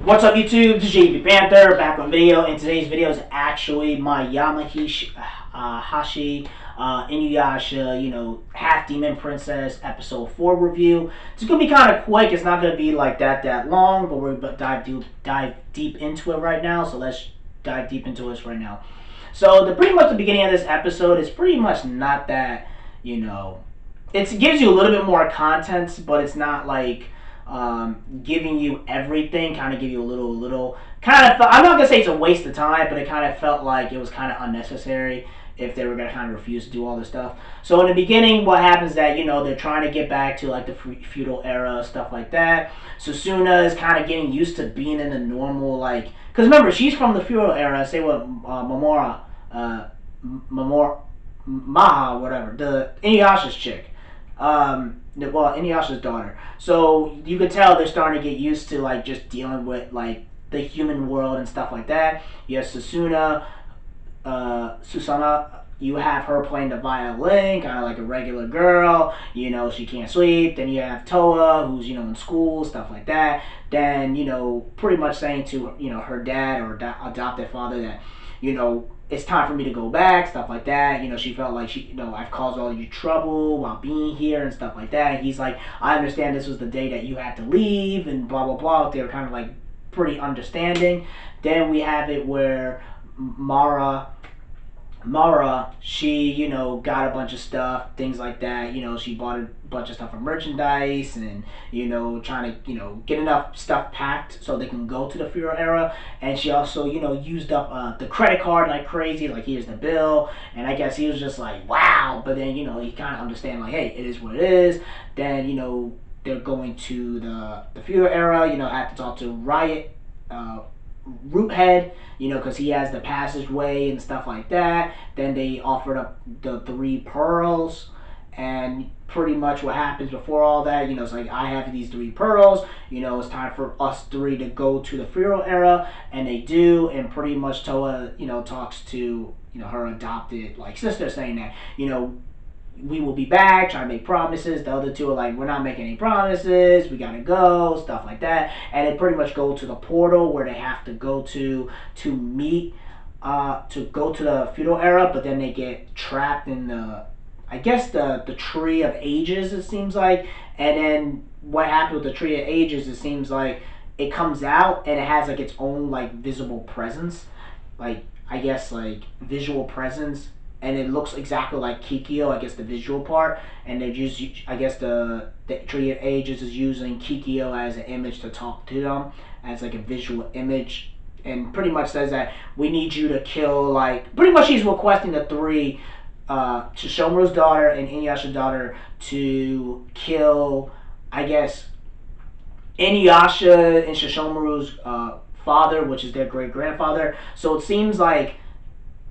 What's up YouTube, this is JB Panther, back on video, and today's video is actually my Yamahishi, Inuyasha, Half Demon Princess episode 4 review. It's going to be kind of quick, it's not going to be like that long, but we're going to dive deep into it right now, so let's dive deep into this right now. So pretty much the beginning of this episode is pretty much not that, it gives you a little bit more content, but it's not like giving you everything, kind of give you a little kind of, I'm not going to say it's a waste of time, but it kind of felt like it was kind of unnecessary if they were going to kind of refuse to do all this stuff. So in the beginning, what happens is that, they're trying to get back to like the feudal era, stuff like that. Susuna is kind of getting used to being in the normal, like, because remember, she's from the feudal era, say what, Maha, whatever, the Inuyasha's chick. Inuyasha's daughter. So you could tell they're starting to get used to like just dealing with like the human world and stuff like that. You have Susuna, you have her playing the violin, kind of like a regular girl. She can't sleep. Then you have Toa, who's in school, stuff like that. Then pretty much saying to her dad or adopted father that it's time for me to go back, stuff like that. She felt like I've caused all you trouble while being here and stuff like that. And he's like, I understand this was the day that you had to leave and blah, blah, blah. They were kind of like pretty understanding. Then we have it where Mara, she, got a bunch of stuff, things like that. She bought a bunch of stuff for merchandise and, trying to, get enough stuff packed so they can go to the feudal era. And she also, used up the credit card like crazy, like here's the bill. And I guess he was just like, wow. But then, he kind of understand like, hey, it is what it is. Then, they're going to the feudal era, have to talk to Riot, Roothead, because he has the passageway and stuff like that. Then they offered up the 3 pearls, and pretty much what happens before all that, it's like, I have these 3 pearls, it's time for us 3 to go to the feudal era, and they do, and pretty much Toa, talks to, her adopted, like, sister, saying that, we will be back, trying to make promises. The other 2 are like, we're not making any promises, we gotta go, stuff like that. And they pretty much go to the portal where they have to go to meet, to go to the feudal era, but then they get trapped in the Tree of Ages, it seems like. And then what happened with the Tree of Ages, it seems like it comes out and it has like its own like visible presence. Like, I guess like visual presence, and it looks exactly like Kikyo, I guess the visual part, and they just, I guess the Tree of Ages is using Kikyo as an image to talk to them, as like a visual image, and pretty much says that we need you to kill, like, pretty much he's requesting the 3, Shishomaru's daughter and Inuyasha's daughter, to kill, I guess, Inuyasha and Shishomaru's father, which is their great-grandfather. So it seems like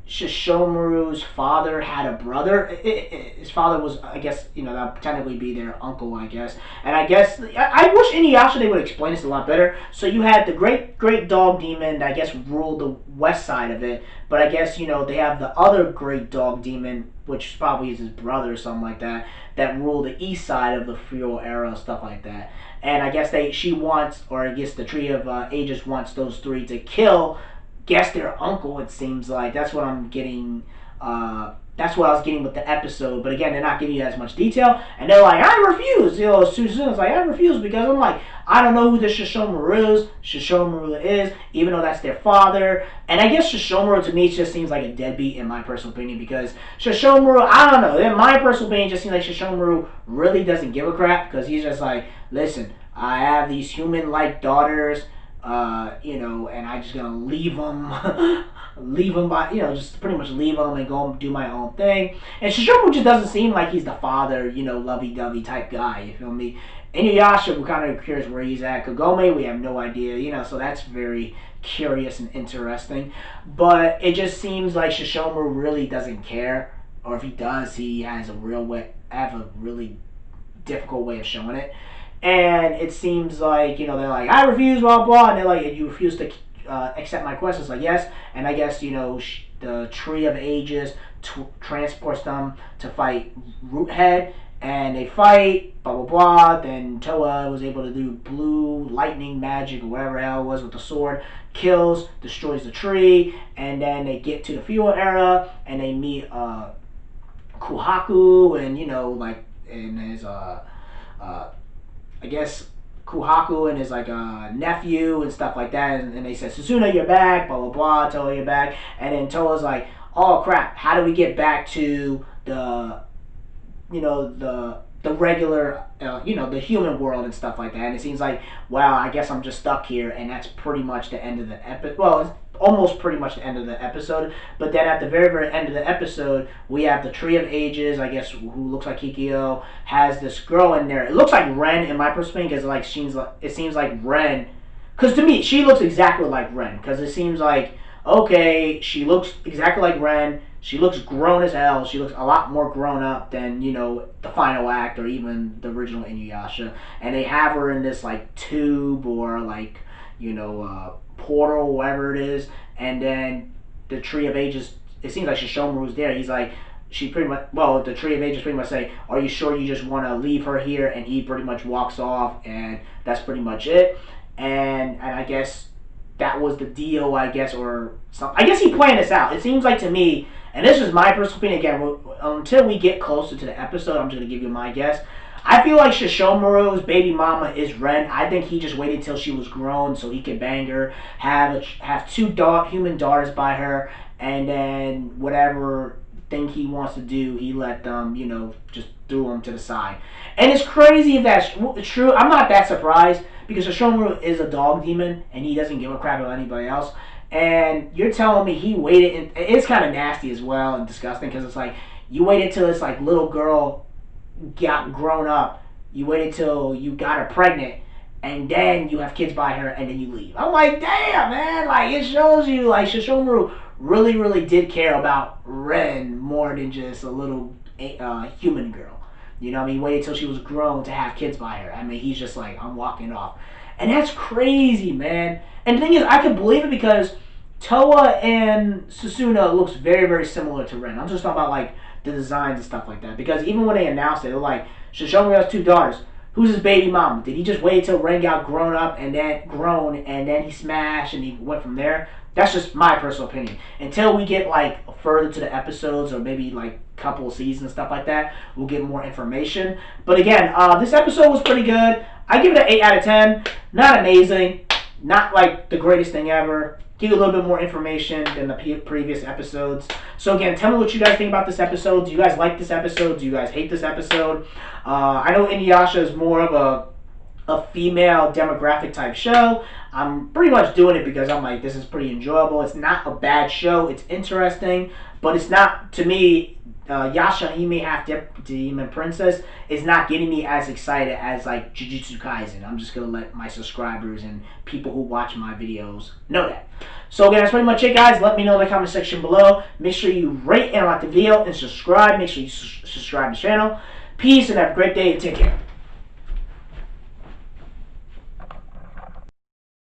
Shishomaru's father had a brother. His father was, I guess, that would technically be their uncle, I guess. And I guess, I wish Inuyasha, they would explain this a lot better. So you had the great dog demon that I guess ruled the west side of it. But I guess, they have the other great dog demon, which probably is his brother or something like that, that ruled the east side of the feudal era, stuff like that. And I guess she wants, or I guess the Tree of Ages wants those 3 to kill, guess their uncle, it seems like. That's what I'm getting, that's what I was getting with the episode. But again, they're not giving you as much detail, and they're like, I refuse. Suzuna's like, I refuse, because I'm like, I don't know who this Shishomaru is, even though that's their father. And I guess Shishomaru, to me, just seems like a deadbeat, in my personal opinion, because Shishomaru, I don't know, in my personal opinion, it just seems like Shishomaru really doesn't give a crap, because he's just like, listen, I have these human-like daughters, and I just gonna leave them, just pretty much leave them and go do my own thing. And Shishomaru just doesn't seem like he's the father, lovey-dovey type guy, you feel me? Inuyasha, we're kind of curious where he's at. Kagome, we have no idea, so that's very curious and interesting. But it just seems like Shishomaru really doesn't care, or if he does, he has a really difficult way of showing it. And it seems like, they're like, I refuse, blah, blah. And they're like, you refuse to accept my quest? It's like, yes. And I guess, the Tree of Ages transports them to fight Roothead. and they fight, blah blah blah. Then Toa was able to do blue lightning magic or whatever the hell it was with the sword, kills, destroys the tree, and then they get to the feudal era and they meet Kuhaku and like in his I guess Kuhaku and his like nephew and stuff like that, and they said, Susuna, you're back, blah blah blah, Toa, you're back, and then Toa's like, oh crap, how do we get back to the the regular the human world and stuff like that? And it seems like, wow, I guess I'm just stuck here, and that's pretty much the end of the episode. Well, it's almost pretty much the end of the episode, but then at the very very end of the episode we have the Tree of Ages, I guess, who looks like Kikyo, has this girl in there. It looks like Ren in my perspective, because like it seems like Ren, because to me she looks exactly like Ren, because it seems like, okay, she looks exactly like Ren. She looks grown as hell. She looks a lot more grown up than, the final act or even the original Inuyasha. And they have her in this, like, tube or, like, portal, whatever it is. And then the Tree of Ages, it seems like Shishomaru's there. He's like, the Tree of Ages pretty much say, are you sure you just want to leave her here? And he pretty much walks off, and that's pretty much it. And I guess that was the deal, I guess, or something. I guess he planned this out. It seems like to me, and this is my personal opinion, again, until we get closer to the episode, I'm just going to give you my guess. I feel like Shishomaru's baby mama is Ren. I think he just waited till she was grown so he could bang her, have two human daughters by her, and then whatever thing he wants to do, he let them, just threw them to the side. And it's crazy if that's true. I'm not that surprised, because Shishomaru is a dog demon, and he doesn't give a crap about anybody else. And you're telling me he waited, and it's kind of nasty as well and disgusting, because it's like, you waited till this like little girl got grown up, you waited till you got her pregnant, and then you have kids by her, and then you leave. I'm like, damn, man, like, it shows you, like, Shishomaru really, really did care about Ren more than just a little human girl. You know what I mean? He waited till she was grown to have kids by her. I mean, he's just like, I'm walking off. And that's crazy, man. And the thing is, I can believe it because Toa and Susuna looks very, very similar to Ren. I'm just talking about, like, the designs and stuff like that. Because even when they announced it, they were like, Shishomaru has two daughters. Who's his baby mom? Did he just wait till Ren got grown up and then he smashed and he went from there? That's just my personal opinion. Until we get like further to the episodes or maybe like a couple of seasons and stuff like that, we'll get more information. But again, this episode was pretty good. I give it an 8 out of 10. Not amazing. Not like the greatest thing ever. Give you a little bit more information than the previous episodes. So again, tell me what you guys think about this episode. Do you guys like this episode? Do you guys hate this episode? I know Inuyasha is more of a female demographic type show. I'm pretty much doing it because I'm like, this is pretty enjoyable. It's not a bad show. It's interesting, but it's not, to me, Yashahime Half Demon Princess is not getting me as excited as like Jujutsu Kaisen. I'm just gonna let my subscribers and people who watch my videos know that. So again, that's pretty much it, guys. Let me know in the comment section below. Make sure you rate and like the video and subscribe. Make sure you subscribe to the channel. Peace and have a great day and take care.